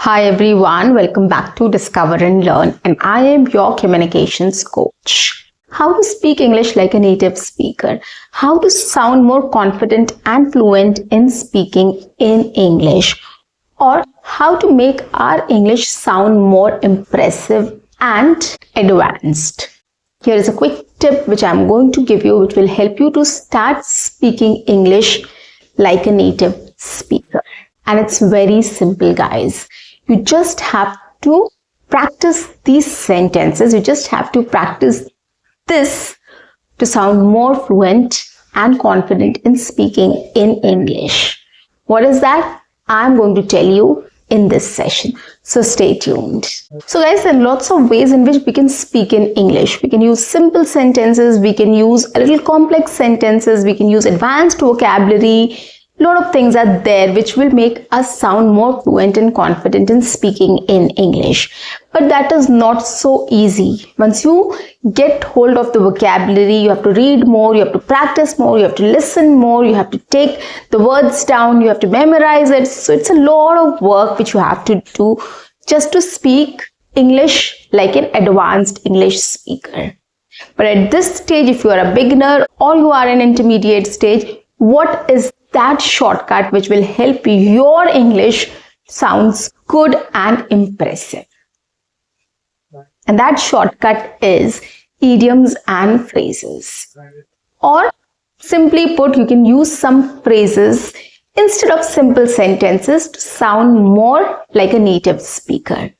Hi everyone, welcome back to Discover and Learn, and I am your communications coach. How to speak English like a native speaker, how to sound more confident and fluent in speaking in English, or how to make our English sound more impressive and advanced. Here is a quick tip which I am going to give you, which will help you to start speaking English like a native speaker. And it's very simple, guys. You just have to practice these sentences. You just have to practice this to sound more fluent and confident in speaking in English. What is that? I'm going to tell you in this session. So stay tuned. So guys, there are lots of ways in which we can speak in English. We can use simple sentences. We can use a little complex sentences. We can use advanced vocabulary. A lot of things are there which will make us sound more fluent and confident in speaking in English. But that is not so easy. Once you get hold of the vocabulary, you have to read more, you have to practice more, you have to listen more, you have to take the words down, you have to memorize it. So it's a lot of work which you have to do just to speak English like an advanced English speaker. But at this stage, if you are a beginner or you are in intermediate stage, what is that shortcut which will help your English sounds good and impressive? And that shortcut is idioms and phrases. Or simply put, you can use some phrases instead of simple sentences to sound more like a native speaker.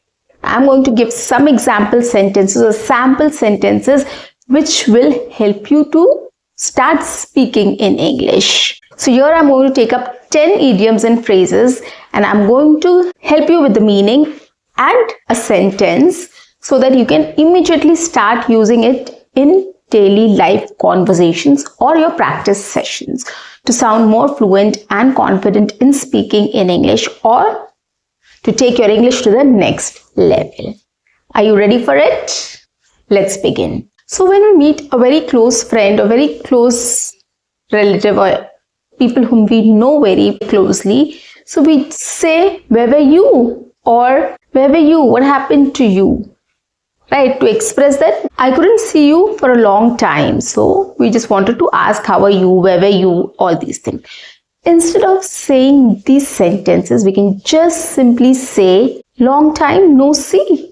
I'm going to give some example sentences or sample sentences which will help you to start speaking in English. So here I'm going to take up 10 idioms and phrases, and I'm going to help you with the meaning and a sentence so that you can immediately start using it in daily life conversations or your practice sessions to sound more fluent and confident in speaking in English or to take your English to the next level. Are you ready for it? Let's begin. So when we meet a very close friend or very close relative or people whom we know very closely, so we say, where were you? Or where were you? What happened to you? Right? To express that I couldn't see you for a long time. So we just wanted to ask, how are you? Where were you? All these things. Instead of saying these sentences, we can just simply say, long time no see.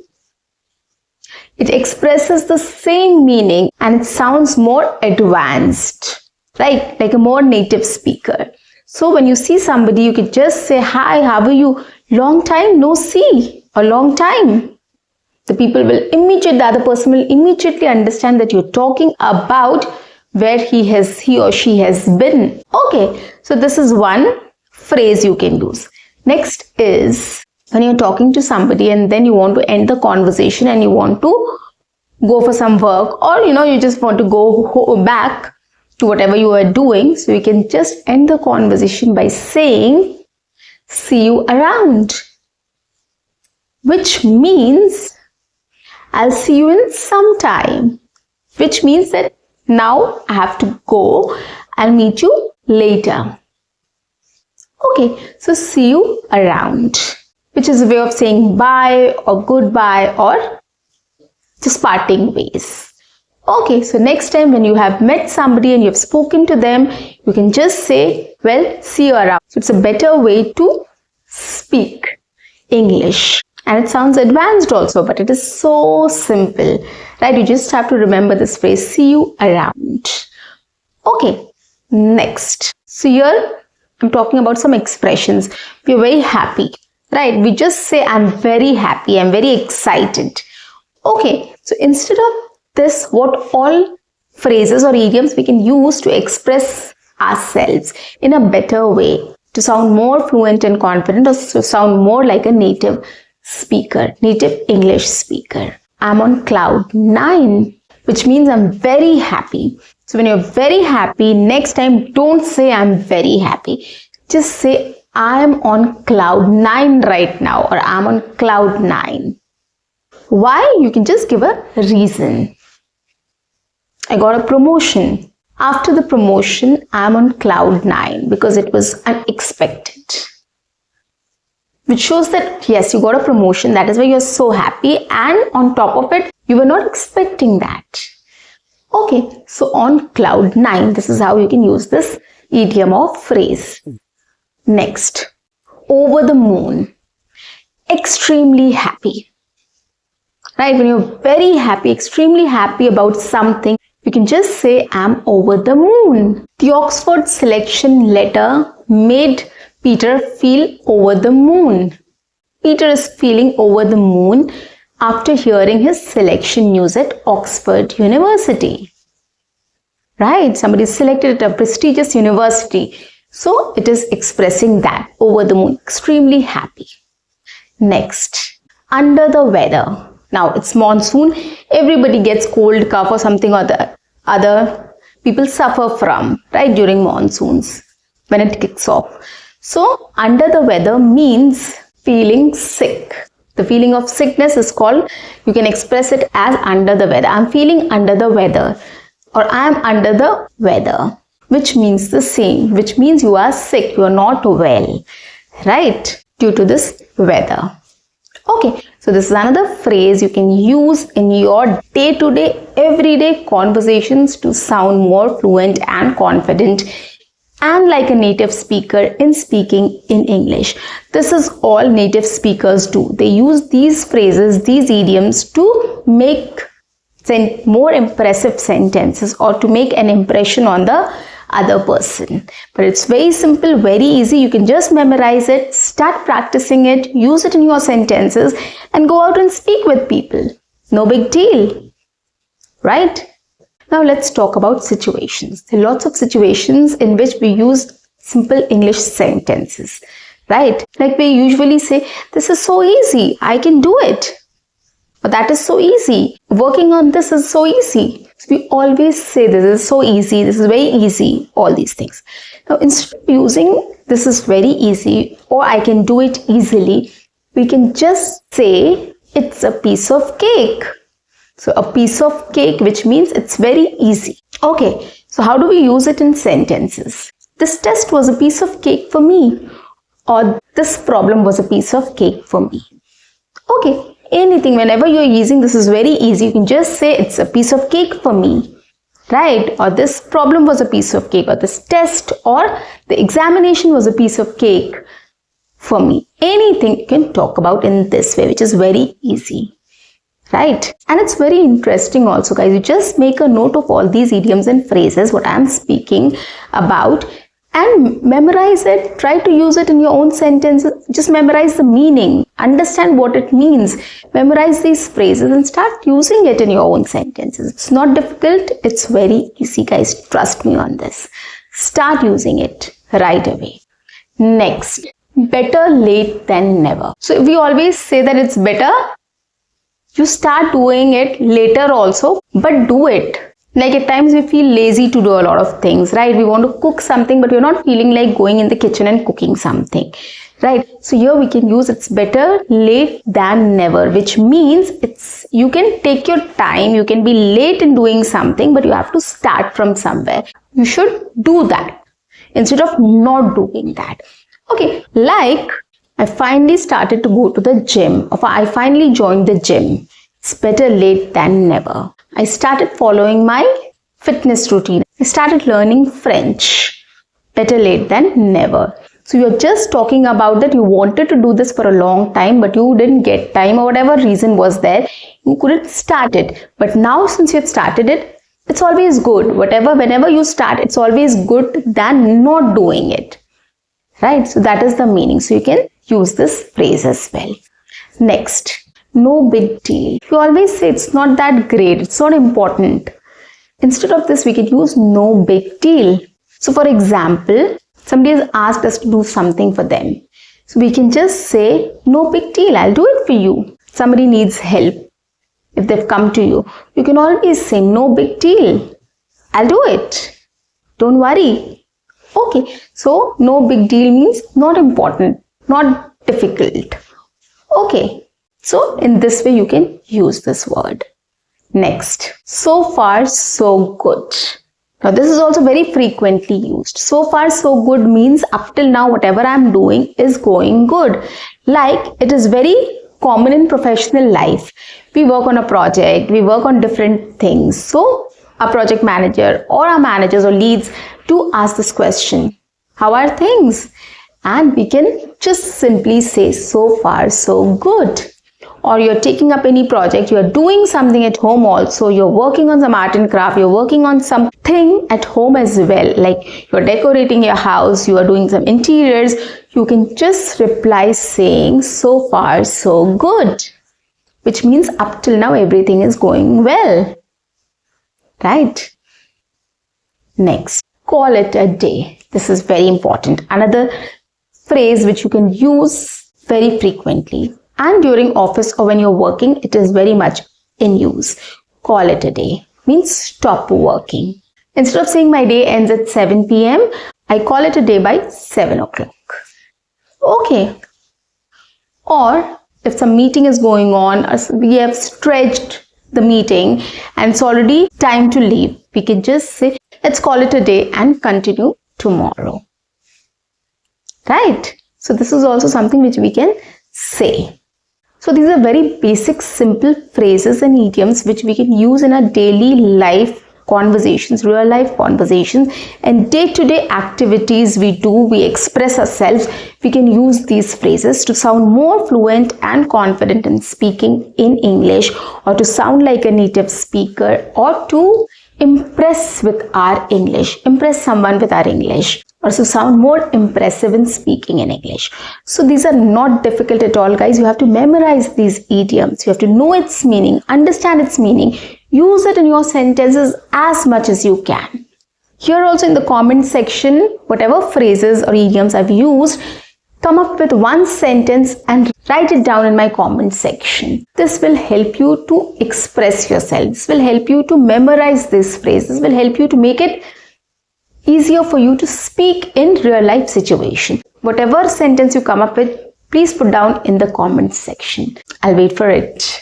It expresses the same meaning and it sounds more advanced, right? Like a more native speaker. So when you see somebody, you can just say, hi, how are you? Long time no see, or long time. The other person will immediately understand that you're talking about where he or she has been. Okay, so this is one phrase you can use. Next is when you're talking to somebody and then you want to end the conversation and you want to go for some work, or you just want to go back to whatever you are doing. So you can just end the conversation by saying, see you around, which means I'll see you in some time, which means that now I have to go. I'll meet you later. Okay, so see you around, which is a way of saying bye or goodbye or just parting ways. Okay, so next time when you have met somebody and you have spoken to them, you can just say, well, see you around. So it's a better way to speak English. And it sounds advanced also, but it is so simple, right? You just have to remember this phrase, see you around. Okay, next. So here I'm talking about some expressions. We're very happy, right? We just say, I'm very happy, I'm very excited. Okay, so instead of this, what all phrases or idioms we can use to express ourselves in a better way, to sound more fluent and confident, or to sound more like a native speaker, native English speaker. I'm on cloud 9, which means I'm very happy. So when you're very happy, next time don't say I'm very happy. Just say I'm on cloud 9 right now, or I'm on cloud 9. Why? You can just give a reason. I got a promotion. After the promotion, I'm on cloud 9 because it was unexpected. which shows that yes, you got a promotion. That is why you're so happy. And on top of it, you were not expecting that. Okay, so on cloud 9, this is how you can use this idiom or phrase. Next, over the moon, extremely happy. Right, when you're very happy, extremely happy about something, you can just say, I'm over the moon. The Oxford selection letter made Peter feel over the moon. Peter is feeling over the moon after hearing his selection news at Oxford University. Right, somebody is selected at a prestigious university. So it is expressing that, over the moon, extremely happy. Next, under the weather. Now it's monsoon, everybody gets cold, cough or something or the other people suffer from, right, during monsoons when it kicks off. So under the weather means feeling sick. The feeling of sickness is called, you can express it as under the weather. I'm feeling under the weather, or I'm under the weather, which means the same, which means you are sick, you are not well, right, due to this weather. Okay, so this is another phrase you can use in your day-to-day, everyday conversations to sound more fluent and confident and like a native speaker in speaking in English. This is all native speakers do. They use these phrases, these idioms to make more impressive sentences or to make an impression on the other person. But it's very simple, very easy. You can just memorize it, start practicing it, use it in your sentences and go out and speak with people. No big deal, right? Now let's talk about situations. There are lots of situations in which we use simple English sentences, right? Like we usually say, this is so easy, I can do it. But that is so easy. Working on this is so easy. So we always say this is so easy, this is very easy, all these things. Now instead of using this is very easy or I can do it easily, we can just say it's a piece of cake. So a piece of cake, which means it's very easy. Okay, so how do we use it in sentences? This test was a piece of cake for me, or this problem was a piece of cake for me. Okay. Anything, whenever you're using this is very easy, you can just say it's a piece of cake for me, right? Or this problem was a piece of cake, or this test or the examination was a piece of cake for me. Anything you can talk about in this way, which is very easy, right? And it's very interesting also, guys. You just make a note of all these idioms and phrases, what I'm speaking about, and memorize it. Try to use it in your own sentences. Just memorize the meaning, understand what it means, memorize these phrases and start using it in your own sentences. It's not difficult, it's very easy, guys. Trust me on this. Start using it right away. Next, better late than never. So we always say that it's better you start doing it later also, but do it. Like at times we feel lazy to do a lot of things, right? We want to cook something, but we're not feeling like going in the kitchen and cooking something, right? So here we can use it's better late than never, which means you can take your time, you can be late in doing something, but you have to start from somewhere. You should do that instead of not doing that. Okay, like I finally started to go to the gym, or I finally joined the gym. It's better late than never. I started following my fitness routine. I started learning French. Better late than never. So you're just talking about that you wanted to do this for a long time, but you didn't get time or whatever reason was there. You couldn't start it. But now since you've started it, it's always good. Whenever you start, it's always good than not doing it. Right? So that is the meaning. So you can use this phrase as well. Next. No big deal. You always say it's not that great, it's not important. Instead of this, we can use no big deal. So for example, somebody has asked us to do something for them. So we can just say, no big deal, I'll do it for you. Somebody needs help. If they've come to you, you can always say, no big deal, I'll do it. Don't worry. Okay, so no big deal means not important, not difficult. Okay. So in this way you can use this word. Next, so far so good. Now this is also very frequently used. So far so good means up till now whatever I am doing is going good. Like it is very common in professional life. We work on a project, we work on different things. So our project manager or our managers or leads do ask this question, how are things? And we can just simply say so far so good. Or you're taking up any project, you're doing something at home also, you're working on some art and craft, you're working on something at home as well, like you're decorating your house, you are doing some interiors, you can just reply saying so far so good, which means up till now everything is going well, right? Next, call it a day. This is very important. Another phrase which you can use very frequently. And during office or when you're working, it is very much in use. Call it a day means stop working. Instead of saying my day ends at 7 p.m., I call it a day by 7 o'clock. Okay. Or if some meeting is going on, or we have stretched the meeting and it's already time to leave, we can just say, let's call it a day and continue tomorrow. Right? So this is also something which we can say. So these are very basic, simple phrases and idioms which we can use in our daily life conversations, real life conversations, and day-to-day activities we express ourselves. We can use these phrases to sound more fluent and confident in speaking in English, or to sound like a native speaker, or to impress with our English, impress someone with our English, or to sound more impressive in speaking in English. So these are not difficult at all, guys. You have to memorize these idioms. You have to know its meaning, understand its meaning, use it in your sentences as much as you can. Here also in the comment section, whatever phrases or idioms I've used, come up with one sentence and write it down in my comment section. This will help you to express yourself. This will help you to memorize these phrases. This will help you to make it easier for you to speak in real life situation. Whatever sentence you come up with, please put down in the comment section. I'll wait for it.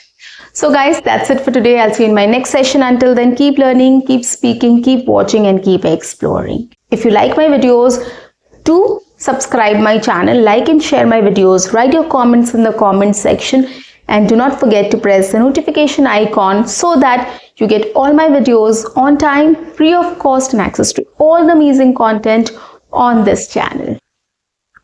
So guys, that's it for today. I'll see you in my next session. Until then, keep learning, keep speaking, keep watching, and keep exploring. If you like my videos, do subscribe my channel, like and share my videos, write your comments in the comment section, and do not forget to press the notification icon so that you get all my videos on time, free of cost, and access to all the amazing content on this channel.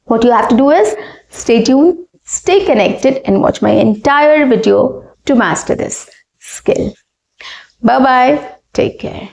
What you have to do is stay tuned, stay connected, and watch my entire video to master this skill. Bye-bye. Take care.